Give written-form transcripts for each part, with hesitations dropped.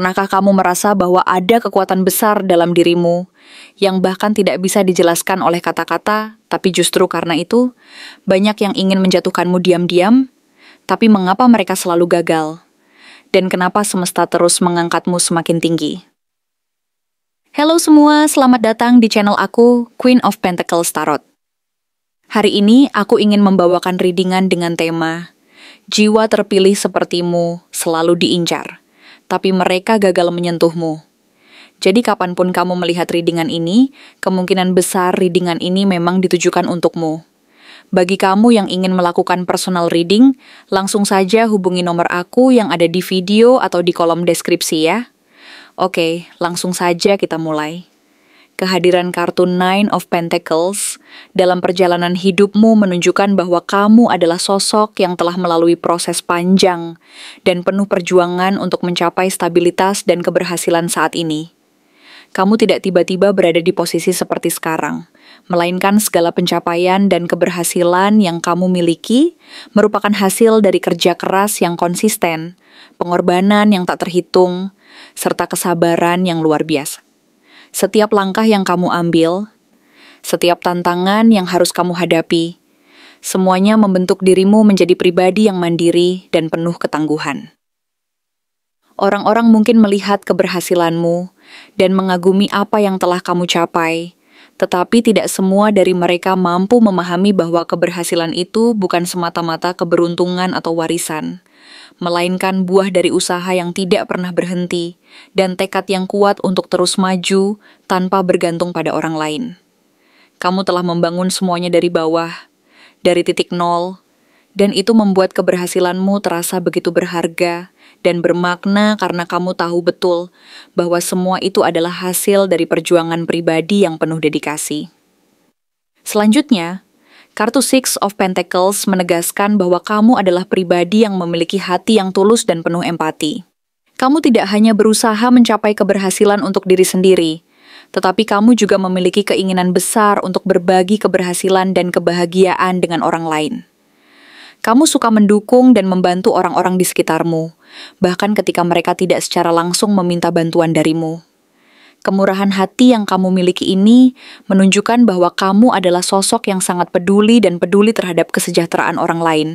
Pernahkah kamu merasa bahwa ada kekuatan besar dalam dirimu yang bahkan tidak bisa dijelaskan oleh kata-kata, tapi justru karena itu banyak yang ingin menjatuhkanmu diam-diam, tapi mengapa mereka selalu gagal? Dan kenapa semesta terus mengangkatmu semakin tinggi? Halo semua, selamat datang di channel aku, Queen of Pentacles Tarot. Hari ini aku ingin membawakan readingan dengan tema jiwa terpilih sepertimu selalu diincar, tapi mereka gagal menyentuhmu. Jadi kapanpun kamu melihat readingan ini, kemungkinan besar readingan ini memang ditujukan untukmu. Bagi kamu yang ingin melakukan personal reading, langsung saja hubungi nomor aku yang ada di video atau di kolom deskripsi ya. Oke, langsung saja kita mulai. Kehadiran kartu Nine of Pentacles dalam perjalanan hidupmu menunjukkan bahwa kamu adalah sosok yang telah melalui proses panjang dan penuh perjuangan untuk mencapai stabilitas dan keberhasilan saat ini. Kamu tidak tiba-tiba berada di posisi seperti sekarang, melainkan segala pencapaian dan keberhasilan yang kamu miliki merupakan hasil dari kerja keras yang konsisten, pengorbanan yang tak terhitung, serta kesabaran yang luar biasa. Setiap langkah yang kamu ambil, setiap tantangan yang harus kamu hadapi, semuanya membentuk dirimu menjadi pribadi yang mandiri dan penuh ketangguhan. Orang-orang mungkin melihat keberhasilanmu dan mengagumi apa yang telah kamu capai, tetapi tidak semua dari mereka mampu memahami bahwa keberhasilan itu bukan semata-mata keberuntungan atau warisan, melainkan buah dari usaha yang tidak pernah berhenti dan tekad yang kuat untuk terus maju tanpa bergantung pada orang lain. Kamu telah membangun semuanya dari bawah, dari titik nol, dan itu membuat keberhasilanmu terasa begitu berharga dan bermakna karena kamu tahu betul bahwa semua itu adalah hasil dari perjuangan pribadi yang penuh dedikasi. Selanjutnya, kartu Six of Pentacles menegaskan bahwa kamu adalah pribadi yang memiliki hati yang tulus dan penuh empati. Kamu tidak hanya berusaha mencapai keberhasilan untuk diri sendiri, tetapi kamu juga memiliki keinginan besar untuk berbagi keberhasilan dan kebahagiaan dengan orang lain. Kamu suka mendukung dan membantu orang-orang di sekitarmu, bahkan ketika mereka tidak secara langsung meminta bantuan darimu. Kemurahan hati yang kamu miliki ini menunjukkan bahwa kamu adalah sosok yang sangat peduli dan peduli terhadap kesejahteraan orang lain,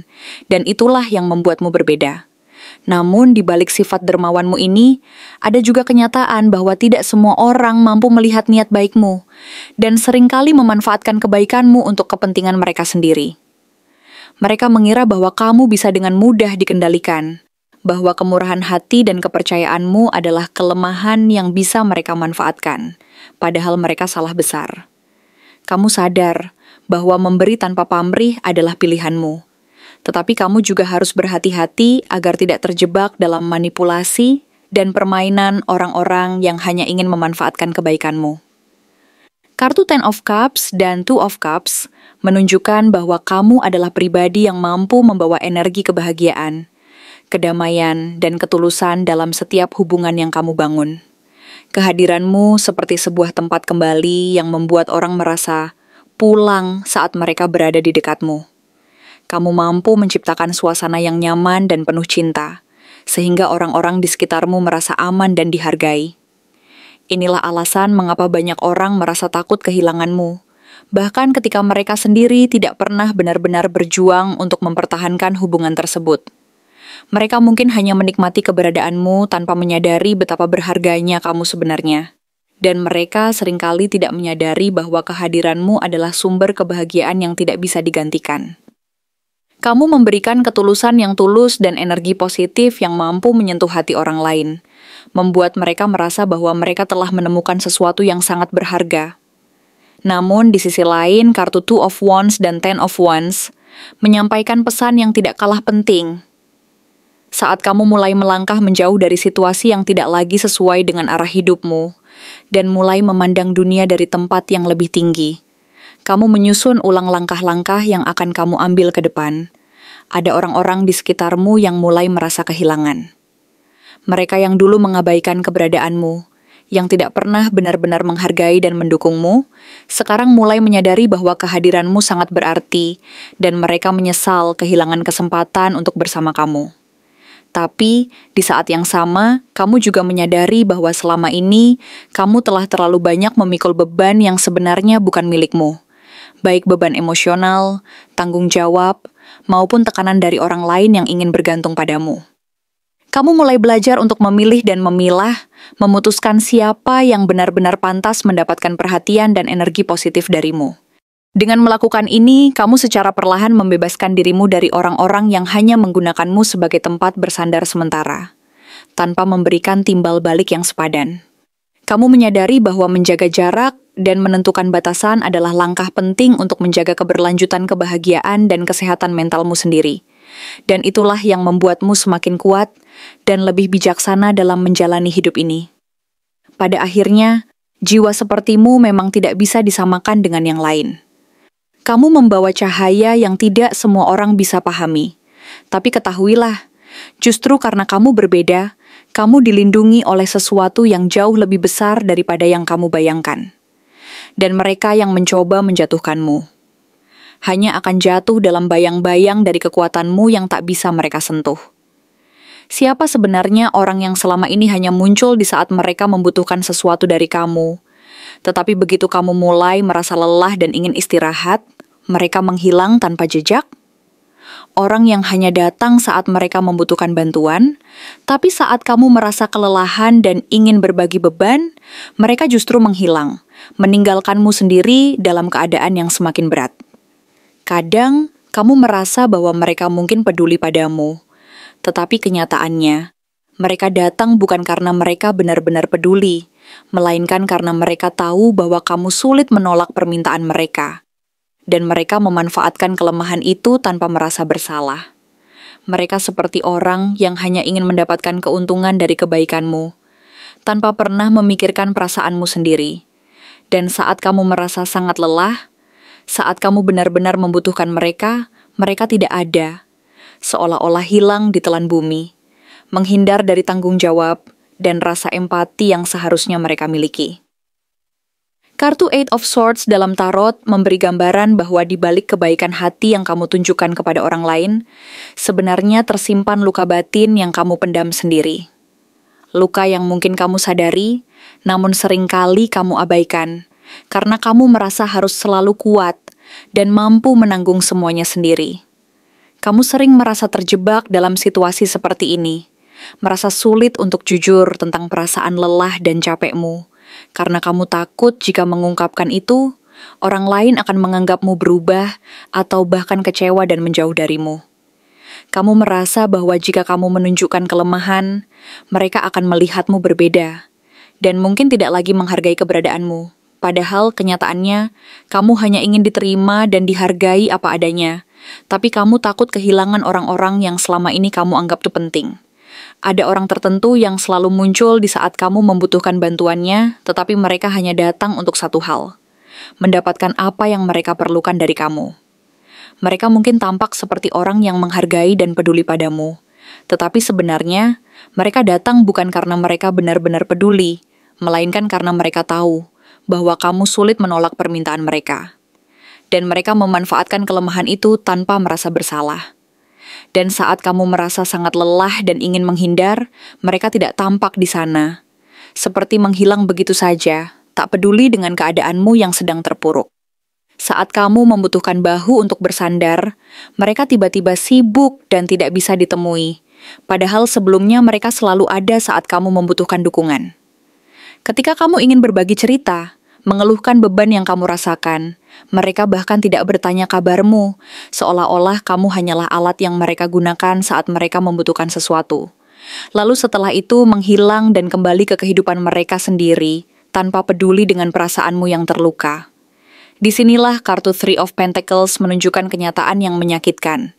dan itulah yang membuatmu berbeda. Namun di balik sifat dermawanmu ini, ada juga kenyataan bahwa tidak semua orang mampu melihat niat baikmu, dan seringkali memanfaatkan kebaikanmu untuk kepentingan mereka sendiri. Mereka mengira bahwa kamu bisa dengan mudah dikendalikan, bahwa kemurahan hati dan kepercayaanmu adalah kelemahan yang bisa mereka manfaatkan, padahal mereka salah besar. Kamu sadar bahwa memberi tanpa pamrih adalah pilihanmu, tetapi kamu juga harus berhati-hati agar tidak terjebak dalam manipulasi dan permainan orang-orang yang hanya ingin memanfaatkan kebaikanmu. Kartu Ten of Cups dan Two of Cups menunjukkan bahwa kamu adalah pribadi yang mampu membawa energi kebahagiaan, kedamaian, dan ketulusan dalam setiap hubungan yang kamu bangun. Kehadiranmu seperti sebuah tempat kembali yang membuat orang merasa pulang saat mereka berada di dekatmu. Kamu mampu menciptakan suasana yang nyaman dan penuh cinta, sehingga orang-orang di sekitarmu merasa aman dan dihargai. Inilah alasan mengapa banyak orang merasa takut kehilanganmu, bahkan ketika mereka sendiri tidak pernah benar-benar berjuang untuk mempertahankan hubungan tersebut. Mereka mungkin hanya menikmati keberadaanmu tanpa menyadari betapa berharganya kamu sebenarnya. Dan mereka seringkali tidak menyadari bahwa kehadiranmu adalah sumber kebahagiaan yang tidak bisa digantikan. Kamu memberikan ketulusan yang tulus dan energi positif yang mampu menyentuh hati orang lain, membuat mereka merasa bahwa mereka telah menemukan sesuatu yang sangat berharga. Namun di sisi lain, kartu Two of Wands dan Ten of Wands menyampaikan pesan yang tidak kalah penting. Saat kamu mulai melangkah menjauh dari situasi yang tidak lagi sesuai dengan arah hidupmu, dan mulai memandang dunia dari tempat yang lebih tinggi, kamu menyusun ulang langkah-langkah yang akan kamu ambil ke depan. Ada orang-orang di sekitarmu yang mulai merasa kehilangan. Mereka yang dulu mengabaikan keberadaanmu, yang tidak pernah benar-benar menghargai dan mendukungmu, sekarang mulai menyadari bahwa kehadiranmu sangat berarti dan mereka menyesal kehilangan kesempatan untuk bersama kamu. Tapi, di saat yang sama, kamu juga menyadari bahwa selama ini, kamu telah terlalu banyak memikul beban yang sebenarnya bukan milikmu. Baik beban emosional, tanggung jawab, maupun tekanan dari orang lain yang ingin bergantung padamu. Kamu mulai belajar untuk memilih dan memilah, memutuskan siapa yang benar-benar pantas mendapatkan perhatian dan energi positif darimu. Dengan melakukan ini, kamu secara perlahan membebaskan dirimu dari orang-orang yang hanya menggunakanmu sebagai tempat bersandar sementara, tanpa memberikan timbal balik yang sepadan. Kamu menyadari bahwa menjaga jarak dan menentukan batasan adalah langkah penting untuk menjaga keberlanjutan kebahagiaan dan kesehatan mentalmu sendiri. Dan itulah yang membuatmu semakin kuat dan lebih bijaksana dalam menjalani hidup ini. Pada akhirnya, jiwa sepertimu memang tidak bisa disamakan dengan yang lain. Kamu membawa cahaya yang tidak semua orang bisa pahami. Tapi ketahuilah, justru karena kamu berbeda, kamu dilindungi oleh sesuatu yang jauh lebih besar daripada yang kamu bayangkan. Dan mereka yang mencoba menjatuhkanmu hanya akan jatuh dalam bayang-bayang dari kekuatanmu yang tak bisa mereka sentuh. Siapa sebenarnya orang yang selama ini hanya muncul di saat mereka membutuhkan sesuatu dari kamu? Tetapi begitu kamu mulai merasa lelah dan ingin istirahat, mereka menghilang tanpa jejak? Orang yang hanya datang saat mereka membutuhkan bantuan, tapi saat kamu merasa kelelahan dan ingin berbagi beban, mereka justru menghilang, meninggalkanmu sendiri dalam keadaan yang semakin berat. Kadang, kamu merasa bahwa mereka mungkin peduli padamu, tetapi kenyataannya, mereka datang bukan karena mereka benar-benar peduli, melainkan karena mereka tahu bahwa kamu sulit menolak permintaan mereka. Dan mereka memanfaatkan kelemahan itu tanpa merasa bersalah. Mereka seperti orang yang hanya ingin mendapatkan keuntungan dari kebaikanmu, tanpa pernah memikirkan perasaanmu sendiri. Dan saat kamu merasa sangat lelah, saat kamu benar-benar membutuhkan mereka, mereka tidak ada, seolah-olah hilang di telan bumi, menghindar dari tanggung jawab dan rasa empati yang seharusnya mereka miliki. Kartu Eight of Swords dalam tarot memberi gambaran bahwa di balik kebaikan hati yang kamu tunjukkan kepada orang lain, sebenarnya tersimpan luka batin yang kamu pendam sendiri. Luka yang mungkin kamu sadari, namun seringkali kamu abaikan, karena kamu merasa harus selalu kuat dan mampu menanggung semuanya sendiri. Kamu sering merasa terjebak dalam situasi seperti ini, merasa sulit untuk jujur tentang perasaan lelah dan capekmu, karena kamu takut jika mengungkapkan itu, orang lain akan menganggapmu berubah atau bahkan kecewa dan menjauh darimu. Kamu merasa bahwa jika kamu menunjukkan kelemahan, mereka akan melihatmu berbeda, dan mungkin tidak lagi menghargai keberadaanmu. Padahal kenyataannya, kamu hanya ingin diterima dan dihargai apa adanya, tapi kamu takut kehilangan orang-orang yang selama ini kamu anggap tuh penting. Ada orang tertentu yang selalu muncul di saat kamu membutuhkan bantuannya, tetapi mereka hanya datang untuk satu hal, mendapatkan apa yang mereka perlukan dari kamu. Mereka mungkin tampak seperti orang yang menghargai dan peduli padamu, tetapi sebenarnya mereka datang bukan karena mereka benar-benar peduli, melainkan karena mereka tahu bahwa kamu sulit menolak permintaan mereka. Dan mereka memanfaatkan kelemahan itu tanpa merasa bersalah. Dan saat kamu merasa sangat lelah dan ingin menghindar, mereka tidak tampak di sana. Seperti menghilang begitu saja, tak peduli dengan keadaanmu yang sedang terpuruk. Saat kamu membutuhkan bahu untuk bersandar, mereka tiba-tiba sibuk dan tidak bisa ditemui. Padahal sebelumnya mereka selalu ada saat kamu membutuhkan dukungan. Ketika kamu ingin berbagi cerita, mengeluhkan beban yang kamu rasakan, mereka bahkan tidak bertanya kabarmu, seolah-olah kamu hanyalah alat yang mereka gunakan saat mereka membutuhkan sesuatu. Lalu setelah itu menghilang dan kembali ke kehidupan mereka sendiri, tanpa peduli dengan perasaanmu yang terluka. Disinilah kartu Three of Pentacles menunjukkan kenyataan yang menyakitkan,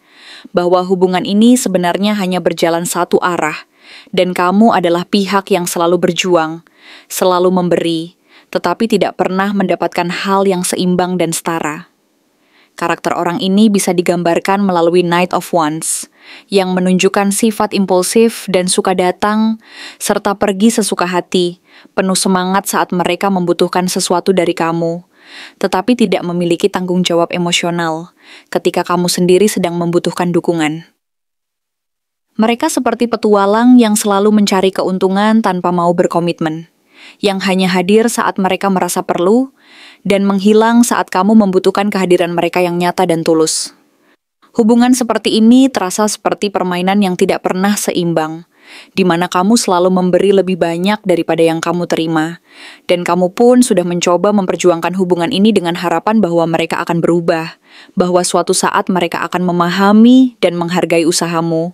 bahwa hubungan ini sebenarnya hanya berjalan satu arah, dan kamu adalah pihak yang selalu berjuang, selalu memberi, tetapi tidak pernah mendapatkan hal yang seimbang dan setara. Karakter orang ini bisa digambarkan melalui Knight of Wands, yang menunjukkan sifat impulsif dan suka datang, serta pergi sesuka hati, penuh semangat saat mereka membutuhkan sesuatu dari kamu, tetapi tidak memiliki tanggung jawab emosional ketika kamu sendiri sedang membutuhkan dukungan. Mereka seperti petualang yang selalu mencari keuntungan tanpa mau berkomitmen, yang hanya hadir saat mereka merasa perlu, dan menghilang saat kamu membutuhkan kehadiran mereka yang nyata dan tulus. Hubungan seperti ini terasa seperti permainan yang tidak pernah seimbang, di mana kamu selalu memberi lebih banyak daripada yang kamu terima, dan kamu pun sudah mencoba memperjuangkan hubungan ini dengan harapan bahwa mereka akan berubah, bahwa suatu saat mereka akan memahami dan menghargai usahamu.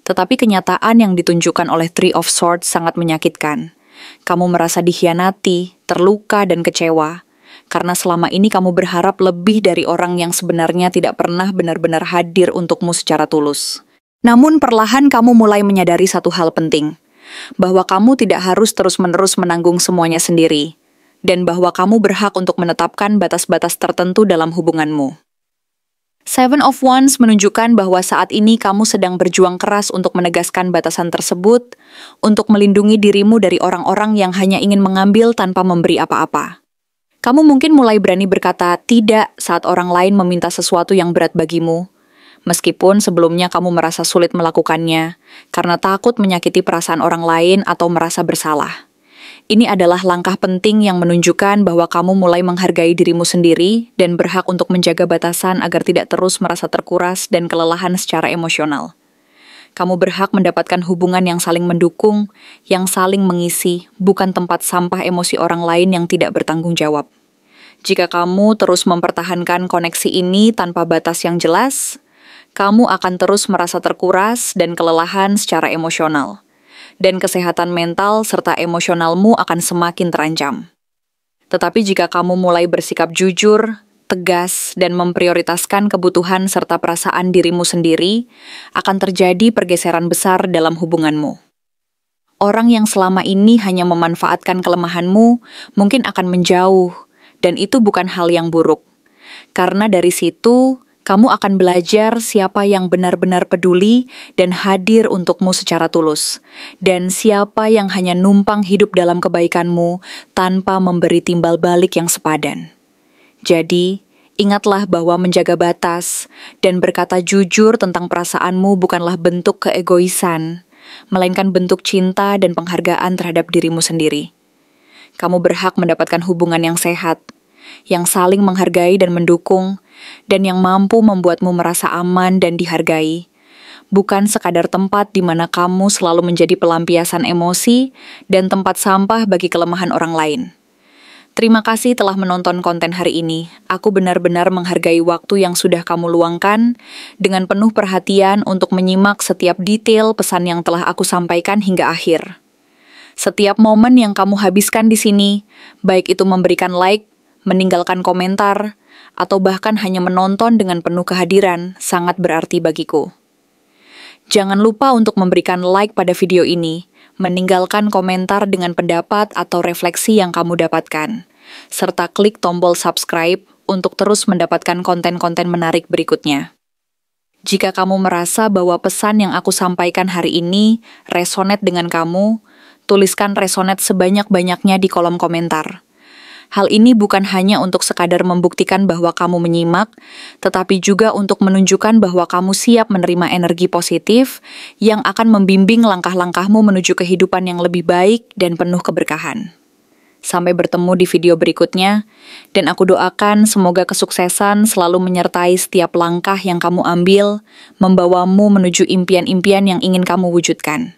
Tetapi kenyataan yang ditunjukkan oleh Three of Swords sangat menyakitkan. Kamu merasa dikhianati, terluka, dan kecewa, karena selama ini kamu berharap lebih dari orang yang sebenarnya tidak pernah benar-benar hadir untukmu secara tulus. Namun perlahan kamu mulai menyadari satu hal penting, bahwa kamu tidak harus terus-menerus menanggung semuanya sendiri, dan bahwa kamu berhak untuk menetapkan batas-batas tertentu dalam hubunganmu. Seven of Wands menunjukkan bahwa saat ini kamu sedang berjuang keras untuk menegaskan batasan tersebut, untuk melindungi dirimu dari orang-orang yang hanya ingin mengambil tanpa memberi apa-apa. Kamu mungkin mulai berani berkata tidak saat orang lain meminta sesuatu yang berat bagimu, meskipun sebelumnya kamu merasa sulit melakukannya, karena takut menyakiti perasaan orang lain atau merasa bersalah. Ini adalah langkah penting yang menunjukkan bahwa kamu mulai menghargai dirimu sendiri dan berhak untuk menjaga batasan agar tidak terus merasa terkuras dan kelelahan secara emosional. Kamu berhak mendapatkan hubungan yang saling mendukung, yang saling mengisi, bukan tempat sampah emosi orang lain yang tidak bertanggung jawab. Jika kamu terus mempertahankan koneksi ini tanpa batas yang jelas, kamu akan terus merasa terkuras dan kelelahan secara emosional. Dan kesehatan mental serta emosionalmu akan semakin terancam. Tetapi jika kamu mulai bersikap jujur, tegas, dan memprioritaskan kebutuhan serta perasaan dirimu sendiri, akan terjadi pergeseran besar dalam hubunganmu. Orang yang selama ini hanya memanfaatkan kelemahanmu mungkin akan menjauh, dan itu bukan hal yang buruk. Karena dari situ, kamu akan belajar siapa yang benar-benar peduli dan hadir untukmu secara tulus, dan siapa yang hanya numpang hidup dalam kebaikanmu tanpa memberi timbal balik yang sepadan. Jadi, ingatlah bahwa menjaga batas dan berkata jujur tentang perasaanmu bukanlah bentuk keegoisan, melainkan bentuk cinta dan penghargaan terhadap dirimu sendiri. Kamu berhak mendapatkan hubungan yang sehat, yang saling menghargai dan mendukung, dan yang mampu membuatmu merasa aman dan dihargai, bukan sekadar tempat di mana kamu selalu menjadi pelampiasan emosi dan tempat sampah bagi kelemahan orang lain. Terima kasih telah menonton konten hari ini. Aku benar-benar menghargai waktu yang sudah kamu luangkan dengan penuh perhatian untuk menyimak setiap detail pesan yang telah aku sampaikan hingga akhir. Setiap momen yang kamu habiskan di sini, baik itu memberikan like, meninggalkan komentar, atau bahkan hanya menonton dengan penuh kehadiran, sangat berarti bagiku. Jangan lupa untuk memberikan like pada video ini, meninggalkan komentar dengan pendapat atau refleksi yang kamu dapatkan, serta klik tombol subscribe untuk terus mendapatkan konten-konten menarik berikutnya. Jika kamu merasa bahwa pesan yang aku sampaikan hari ini resonate dengan kamu, tuliskan resonate sebanyak-banyaknya di kolom komentar. Hal ini bukan hanya untuk sekadar membuktikan bahwa kamu menyimak, tetapi juga untuk menunjukkan bahwa kamu siap menerima energi positif yang akan membimbing langkah-langkahmu menuju kehidupan yang lebih baik dan penuh keberkahan. Sampai bertemu di video berikutnya, dan aku doakan semoga kesuksesan selalu menyertai setiap langkah yang kamu ambil, membawamu menuju impian-impian yang ingin kamu wujudkan.